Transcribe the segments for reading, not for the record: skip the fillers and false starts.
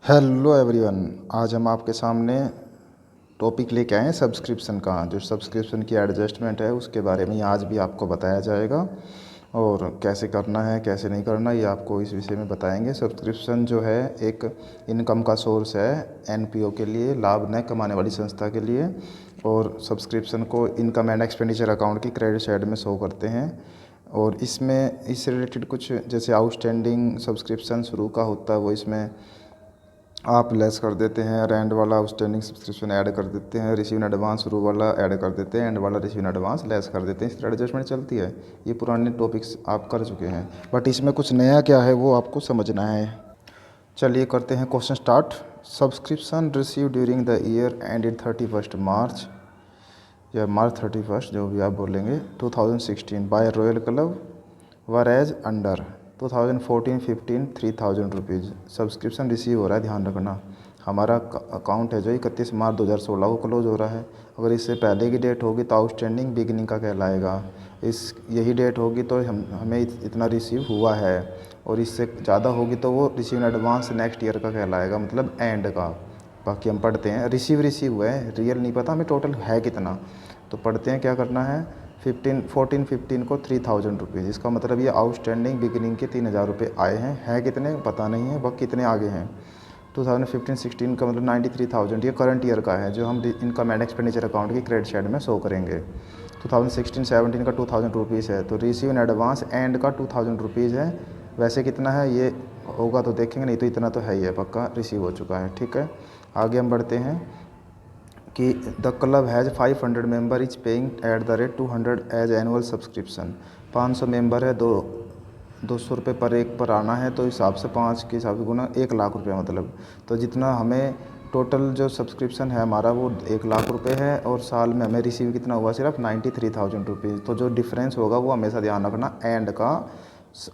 Hello everyone. आज हम आपके सामने टॉपिक लेके आए हैं सब्सक्रिप्शन का। जो सब्सक्रिप्शन की एडजस्टमेंट है उसके बारे में आज भी आपको बताया जाएगा और कैसे करना है कैसे नहीं करना ये आपको इस विषय में बताएंगे। सब्सक्रिप्शन जो है एक इनकम का सोर्स है एनपीओ के लिए, लाभ न कमाने वाली संस्था के लिए। और सब्सक्रिप्शन को इनकम एंड एक्सपेंडिचर अकाउंट की क्रेडिट साइड में शो करते हैं। और इसमें इससे रिलेटेड कुछ जैसे आउटस्टैंडिंग सब्सक्रिप्शन शुरू का होता है वो इसमें आप लेस कर देते हैं। एंड वाला आउटस्टैंडिंग सब्सक्रिप्शन ऐड कर देते हैं, रिसीव इन एडवांस शुरू वाला ऐड कर देते हैं, एंड वाला रिसीव इन एडवांस लेस कर देते हैं। इस तरह एडजस्टमेंट चलती है। ये पुराने टॉपिक्स आप कर चुके हैं, बट इसमें कुछ नया क्या है वो आपको समझना है। चलिए करते हैं question start. Subscription receive during the year ended 31 March या मार्च 31, जो भी आप बोलेंगे, 2016 by Royal Club were as under 2014-15 3000 rupees. Subscription receive हो रहा है, ध्यान रखना। हमारा अकाउंट है जो 31 मार्च 2016 को क्लोज हो रहा है। अगर इससे पहले की डेट होगी तो आउटस्टैंडिंग बिगनिंग का कहलाएगा। यही डेट होगी तो हमें इतना रिसीव हुआ है, और इससे ज़्यादा होगी तो वो receive in advance next year का कहलाएगा, मतलब एंड का। बाकी हम पढ़ते हैं। रिसीव हुआ है, रियल नहीं पता हमें टोटल है कितना। तो पढ़ते हैं क्या करना है। 15 को 3000 रुपीज़, इसका मतलब ये आउटस्टैंडिंग बिगिनिंग के 3000 रुपये आए हैं। है कितने पता नहीं है, बाकी कितने आगे हैं। 2015-16 का मतलब 93,000 ये करंट ईयर का है, जो हम इनकम एंड एक्सपेंडिचर अकाउंट की क्रेडिट साइड में शो करेंगे। 2016-17 का 2000 रुपीज़ है, तो रिसीव इन एडवांस एंड का 2000 रुपीज़ है। वैसे कितना है ये होगा तो देखेंगे, नहीं तो इतना तो है ही है, पक्का रिसीव हो चुका है। ठीक है, आगे हम बढ़ते हैं कि the club has 500 member is paying at the rate 200 as annual subscription. 500 member है, 200 रुपये पर एक पर आना है, तो हिसाब से 5 के हिसाब से गुना 1 लाख रुपये, मतलब तो जितना हमें टोटल जो सब्सक्रिप्शन है हमारा वो 1 लाख रुपये है, और साल में हमें रिसीव कितना हुआ, सिर्फ 93,000 रुपीज़। तो जो डिफरेंस होगा वो हमेशा ध्यान रखना, एंड का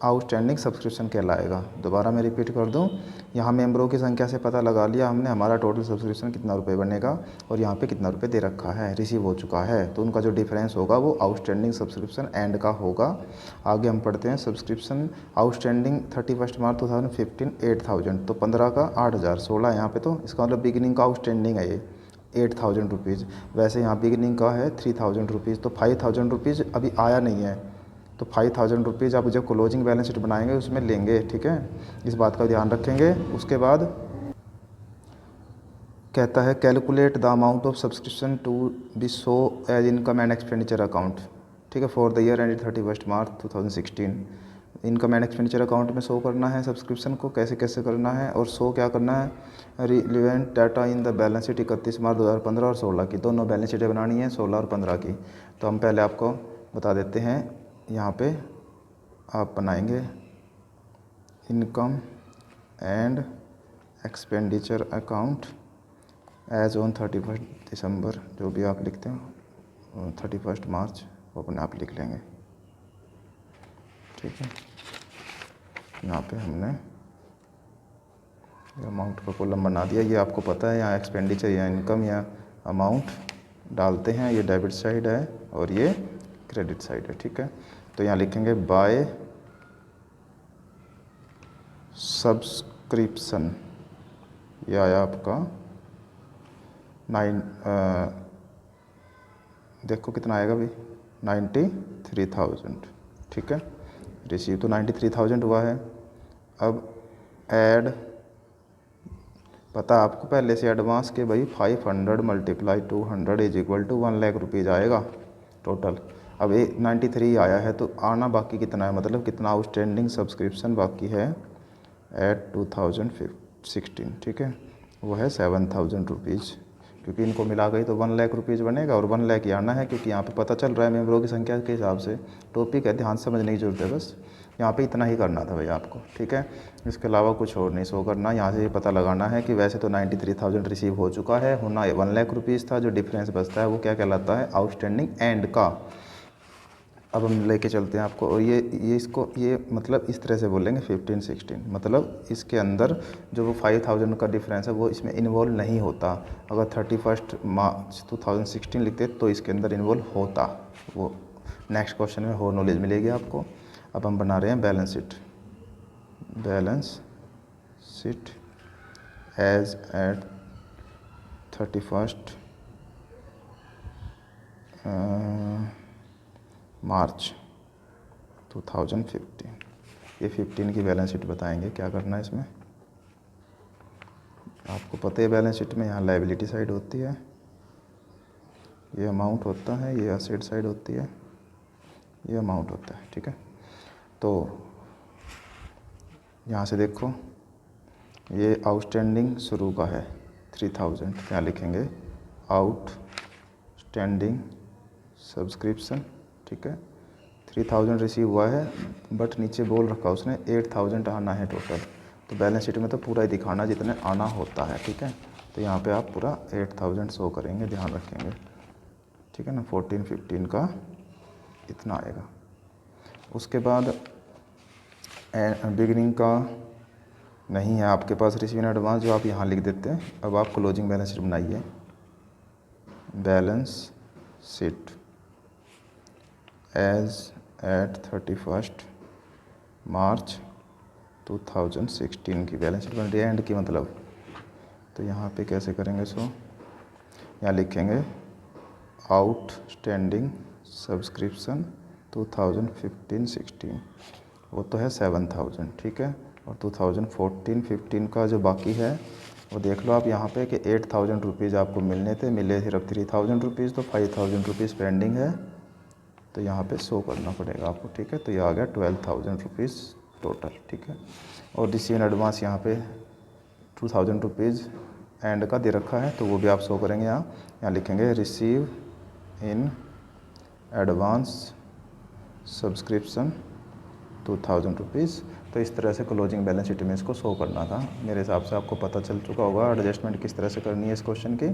आउटस्टैंडिंग सब्सक्रिप्शन कहलाएगा। दोबारा मैं रिपीट कर दूं, यहाँ मेंबरों की संख्या से पता लगा लिया हमने हमारा टोटल सब्सक्रिप्शन कितना रुपए बनेगा, और यहाँ पे कितना रुपए दे रखा है, रिसीव हो चुका है, तो उनका जो डिफरेंस होगा वो आउटस्टैंडिंग सब्सक्रिप्शन एंड का होगा। आगे हम पढ़ते हैं। सब्सक्रिप्शन आउटस्टैंडिंग 31 मार्च 2015 8000, तो 15 का 8000, 16 यहाँ पे, तो इसका मतलब बिगिनिंग का आउटस्टैंडिंग है ये 8000 रुपीज़। वैसे यहाँ बिगिनिंग का है 3000 रुपीज़, तो 5000 रुपीज़ अभी आया नहीं है, तो 5000 रुपीज़ आप जब क्लोजिंग बैलेंस शीट बनाएंगे उसमें लेंगे। ठीक है, इस बात का ध्यान रखेंगे। उसके बाद कहता है calculate the amount of subscription to be show as income and expenditure account. ठीक है, for the year ended 31 March 2016। Income and expenditure account में शो करना है सब्सक्रिप्शन को, कैसे कैसे करना है, और शो क्या करना है, relevant data in the balance sheet 31 मार्च 2015 और 16 की, दोनों बैलेंस शीटें बनानी है, 16 और 15 की। तो हम पहले आपको बता देते हैं। यहाँ पे आप बनाएंगे income and expenditure account as on 31 December, जो भी आप लिखते हैं 31 मार्च वो अपने आप लिख लेंगे। ठीक है, यहाँ पे हमने अमाउंट का कॉलम बना दिया। ये आपको पता है, यहाँ एक्सपेंडिचर या इनकम या अमाउंट डालते हैं, ये डेबिट साइड है और ये क्रेडिट साइड है। ठीक है, तो यहाँ लिखेंगे बाय सब्सक्रिप्शन, यह आया आपका 9, देखो कितना आएगा भाई, 93,000। ठीक है, रिसीव तो 93,000 हुआ है। अब ऐड, पता आपको पहले से एडवांस के भाई 500 multiply 200 is equal to 1 lakh rupees आएगा टोटल। अब 93 आया है, तो आना बाकी कितना है, मतलब कितना आउटस्टैंडिंग सब्सक्रिप्शन बाकी है एट 2016। ठीक है, वो है 7000 रुपीज़, क्योंकि इनको मिला गई तो 1 लाख रुपीज़ बनेगा, और 1 लाख ही आना है, क्योंकि यहाँ पे पता चल रहा है मेंबरों की संख्या के हिसाब से। टॉपिक है, ध्यान समझने की जरूरत है, बस यहाँ पे इतना ही करना था भैया आपको। ठीक है, इसके अलावा कुछ और नहीं शो करना। यहाँ से ये पता लगाना है कि वैसे तो 93,000 रिसीव हो चुका है, होना 1 लाख रुपीज़ था, जो डिफरेंस बचता है वो क्या कहलाता है, आउटस्टैंडिंग एंड का। अब हम लेके चलते हैं आपको, और ये मतलब इस तरह से बोलेंगे 15-16, मतलब इसके अंदर जो वो 5000 का डिफरेंस है वो इसमें इन्वॉल्व नहीं होता। अगर 31 मार्च 2016 लिखते तो इसके अंदर इन्वॉल्व होता। वो नेक्स्ट क्वेश्चन में और नॉलेज मिलेगी आपको। अब हम बना रहे हैं बैलेंस शीट एज एट 31 मार्च 2015। ये 15 की बैलेंस शीट बताएंगे क्या करना है इसमें। आपको पता है बैलेंस शीट में यहाँ लायबिलिटी साइड होती है, ये अमाउंट होता है, ये असेट साइड होती है, ये अमाउंट होता है। ठीक है, तो यहाँ से देखो ये आउटस्टैंडिंग शुरू का है 3000, क्या लिखेंगे आउटस्टैंडिंग सब्सक्रिप्शन। ठीक है, 3000 रिसीव हुआ है, बट नीचे बोल रखा उसने 8000 आना है टोटल। तो बैलेंस शीट में तो पूरा ही दिखाना जितने आना होता है। ठीक है, तो यहाँ पे आप पूरा 8000 शो करेंगे, ध्यान रखेंगे। ठीक है ना, 14-15 का इतना आएगा। उसके बाद बिगिनिंग का नहीं है आपके पास रिसीव इन एडवांस, जो आप यहाँ लिख देते हैं। अब आप क्लोजिंग बैलेंस शीट बनाइए। Balance sheet as eight 31 March 2016 की बैलेंस शीट बन रही है, एंड की मतलब। तो यहाँ पे कैसे करेंगे सो, यहाँ लिखेंगे आउटस्टैंडिंग सब्सक्रिप्शन 2015-16, वो तो है 7000। ठीक है, और 2014-15 का जो बाकी है वो देख लो आप यहाँ पे कि 8000 रुपीज़ आपको मिलने थे, मिले सिर्फ 3000 रुपीज़, तो 5000 रुपीज़ पेंडिंग है, तो यहाँ पे शो करना पड़ेगा आपको। ठीक है, तो ये आ गया 12000 रुपीज़ टोटल। ठीक है, और रिसीव इन एडवांस यहाँ पे 2000 रुपीज़ एंड का दे रखा है, तो वो भी आप शो करेंगे। यहाँ लिखेंगे receive in advance subscription 2000 rupees. तो इस तरह से क्लोजिंग बैलेंस शीट में इसको शो करना था। मेरे हिसाब से आपको पता चल चुका होगा एडजस्टमेंट किस तरह से करनी है इस क्वेश्चन की।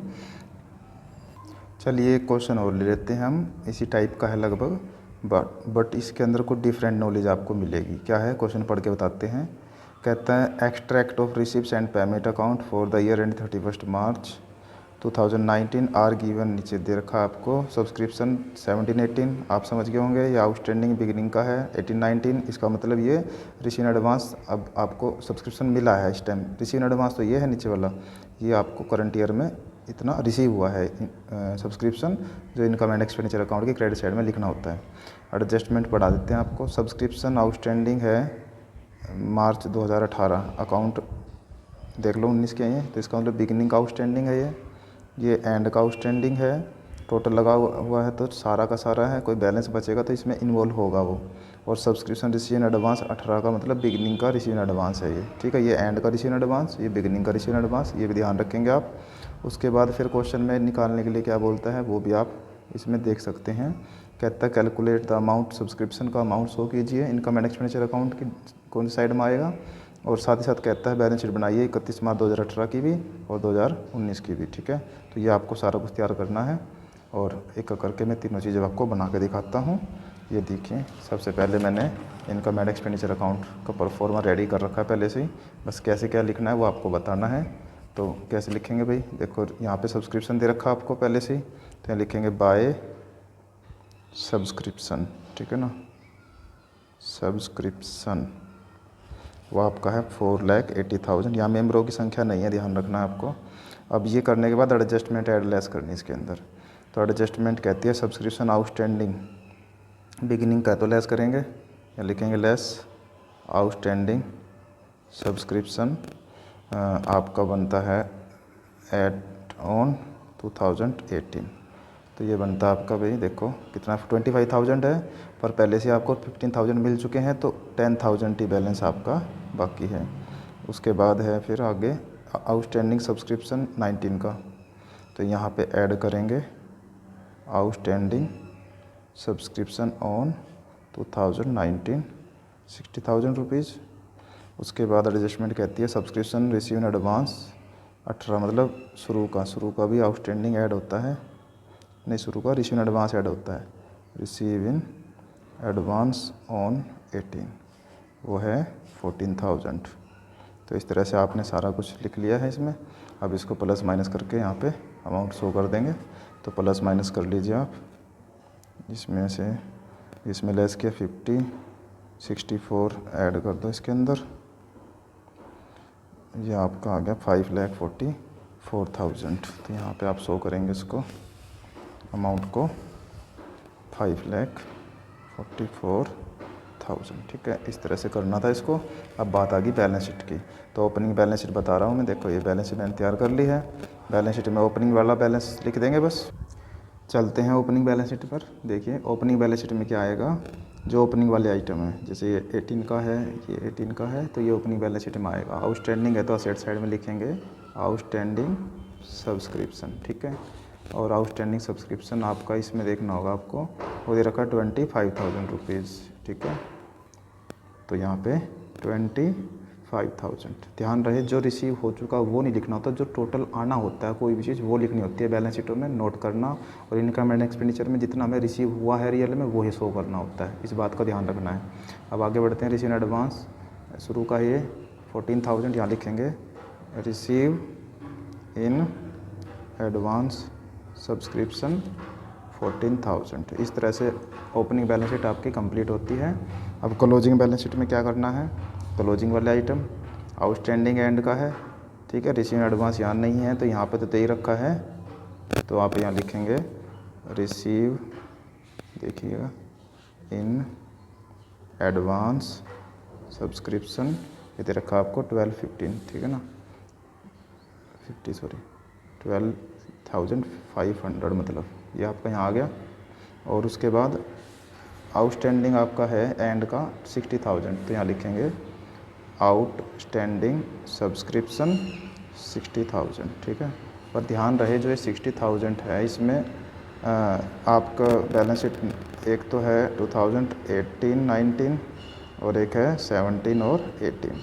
चलिए एक क्वेश्चन और ले लेते हैं हम, इसी टाइप का है लगभग, बट इसके अंदर कुछ डिफरेंट नॉलेज आपको मिलेगी। क्या है, क्वेश्चन पढ़ के बताते हैं। कहता है extract of receipts and payment account for the year end 31 March 2019 are given, नीचे दे रखा है आपको सब्सक्रिप्शन 17-18, आप समझ गए होंगे। ये आउटस्टैंडिंग बिगिनिंग का है 18-19, इसका मतलब ये रिसीव इन एडवांस अब आपको सब्सक्रिप्शन मिला है इस टाइम। रिसीव इन एडवांस तो ये है नीचे वाला, ये आपको करंट ईयर में इतना रिसीव हुआ है सब्सक्रिप्शन, जो इनकम एंड एक्सपेंडिचर अकाउंट की क्रेडिट साइड में लिखना होता है। एडजस्टमेंट बढ़ा देते हैं आपको। सब्सक्रिप्शन आउटस्टैंडिंग है मार्च 2018, अकाउंट देख लो 19 के हैं, तो इसका मतलब बिगिनिंग का आउटस्टैंडिंग है ये एंड का आउटस्टैंडिंग है। टोटल लगा हुआ है तो सारा का सारा है, कोई बैलेंस बचेगा तो इसमें इन्वॉल्व होगा वो। और सब्सक्रिप्शन रिसीव इन एडवांस 18 का मतलब बिगिनिंग का रिसीव इन एडवांस है ये। ठीक है, ये एंड का रिसीव इन एडवांस, ये बिगिनिंग का रिसीव इन एडवांस, ये भी ध्यान रखेंगे आप। उसके बाद फिर क्वेश्चन में निकालने के लिए क्या बोलता है वो भी आप इसमें देख सकते हैं। कहता है कैलकुलेट द अमाउंट, सब्सक्रिप्शन का अमाउंट शो कीजिए इनकम एंड एक्सपेंडिचर अकाउंट की कौन सी साइड में आएगा। और साथ ही साथ कहता है बैलेंस शीट बनाइए 31 मार्च 2018 की भी और 2019 की भी। ठीक है, तो ये आपको सारा कुछ तैयार करना है, और एक एक करके मैं तीनों चीज़ें आपको बना के दिखाता हूँ। ये देखिए, सबसे पहले मैंने इनकम एंड एक्सपेंडिचर अकाउंट का परफॉर्मा रेडी कर रखा है पहले से ही, बस कैसे क्या लिखना है वो आपको बताना है। तो कैसे लिखेंगे भाई, देखो यहाँ पे सब्सक्रिप्शन दे रखा आपको पहले से ही, तो यहाँ लिखेंगे बाय सब्सक्रिप्शन। ठीक है ना, सब्सक्रिप्शन वो आपका है 4,80,000। यहाँ मेंबरों की संख्या नहीं है, ध्यान रखना है आपको। अब ये करने के बाद एडजस्टमेंट ऐड लेस करनी है इसके अंदर। तो एडजस्टमेंट कहती है सब्सक्रिप्शन आउटस्टैंडिंग बिगिनिंग का तो लेस करेंगे, या लिखेंगे लेस आउटस्टैंडिंग सब्सक्रिप्शन आपका बनता है एट ऑन 2018। तो ये बनता है आपका भाई, देखो कितना 25,000 है, पर पहले से आपको 15,000 मिल चुके हैं, तो 10,000 ही बैलेंस आपका बाकी है। उसके बाद है फिर आगे आउटस्टैंडिंग सब्सक्रिप्शन 19 का, तो यहाँ पे ऐड करेंगे आउटस्टैंडिंग सब्सक्रिप्शन ऑन 2019 60,000 रुपीज़। उसके बाद एडजस्टमेंट कहती है सब्सक्रिप्शन रिसीव इन एडवांस 18, मतलब शुरू का भी आउटस्टैंडिंग ऐड होता है, नहीं शुरू का रिसीव इन एडवांस ऐड होता है, रिसीव इन एडवांस ऑन 18, वो है 14,000। तो इस तरह से आपने सारा कुछ लिख लिया है इसमें। अब इसको प्लस माइनस करके यहाँ पे अमाउंट शो कर देंगे, तो प्लस माइनस कर लीजिए आप। इसमें से इसमें लेस किया 50, 64 ऐड कर दो इसके अंदर, ये आपका आ गया 5,44,000। तो यहाँ पे आप शो करेंगे इसको अमाउंट को 5,44,000। ठीक है, इस तरह से करना था इसको। अब बात आ गई बैलेंस शीट की। तो ओपनिंग बैलेंस शीट बता रहा हूँ मैं। देखो ये बैलेंस शीट मैंने तैयार कर ली है। बैलेंस शीट में ओपनिंग वाला बैलेंस लिख देंगे बस। चलते हैं ओपनिंग बैलेंस शीट पर। देखिए ओपनिंग बैलेंस शीट में क्या आएगा, जो ओपनिंग वाले आइटम है, जैसे ये 18 का है, ये 18 का है, तो ये ओपनिंग बैलेंस शीट में आएगा। आउटस्टैंडिंग है तो असेट साइड में लिखेंगे आउटस्टैंडिंग सब्सक्रिप्शन। ठीक है, और आउटस्टैंडिंग सब्सक्रिप्शन आपका इसमें देखना होगा आपको, वो दे रखा 25,000 रुपीज़। ठीक है, तो यहाँ पे 25,000। ध्यान रहे जो रिसीव हो चुका वो नहीं लिखना होता, जो टोटल आना होता है कोई भी चीज़ वो लिखनी होती है बैलेंस शीटों में, नोट करना। और इनकम एंड एक्सपेंडिचर में जितना हमें रिसीव हुआ है रियल में वो ही शो करना होता है, इस बात का ध्यान रखना है। अब आगे बढ़ते हैं। रिसीव इन एडवांस शुरू का ये 14,000 यहाँ लिखेंगे, रिसीव इन एडवांस सब्सक्रिप्शन 14,000। इस तरह से ओपनिंग बैलेंस शीट आपकी कंप्लीट होती है। अब क्लोजिंग बैलेंस शीट में क्या करना है, क्लोजिंग वाले आइटम आउटस्टैंडिंग एंड का है। ठीक है, रिसीव एडवांस यहाँ नहीं है तो यहाँ पे तो दे ही रखा है, तो आप यहाँ लिखेंगे रिसीव, देखिएगा, इन एडवांस सब्सक्रिप्शन, ये दे रखा आपको 1215। ठीक है ना, 12,500 मतलब ये आपका यहाँ आ गया। और उसके बाद आउटस्टैंडिंग आपका है एंड का 60,000, तो यहाँ लिखेंगे आउटस्टैंडिंग सब्सक्रिप्शन 60,000। ठीक है, पर ध्यान रहे जो ये 60,000 है इसमें आपका बैलेंस शीट एक तो है 2018-19 और एक है 17 और 18।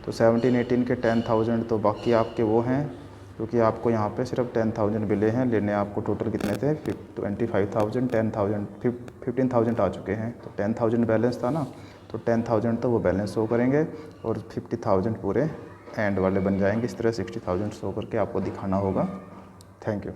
तो 17-18 के 10,000 तो बाकी आपके वो हैं, क्योंकि आपको यहाँ पे सिर्फ 10,000 मिले हैं, लेने आपको टोटल कितने थे 25,000, 10,000, 15,000 आ चुके हैं। तो 10,000 बैलेंस था ना, तो 10,000 तो वो बैलेंस शो करेंगे और 50,000 पूरे एंड वाले बन जाएंगे। इस तरह 60,000 शो करके आपको दिखाना होगा। Thank you.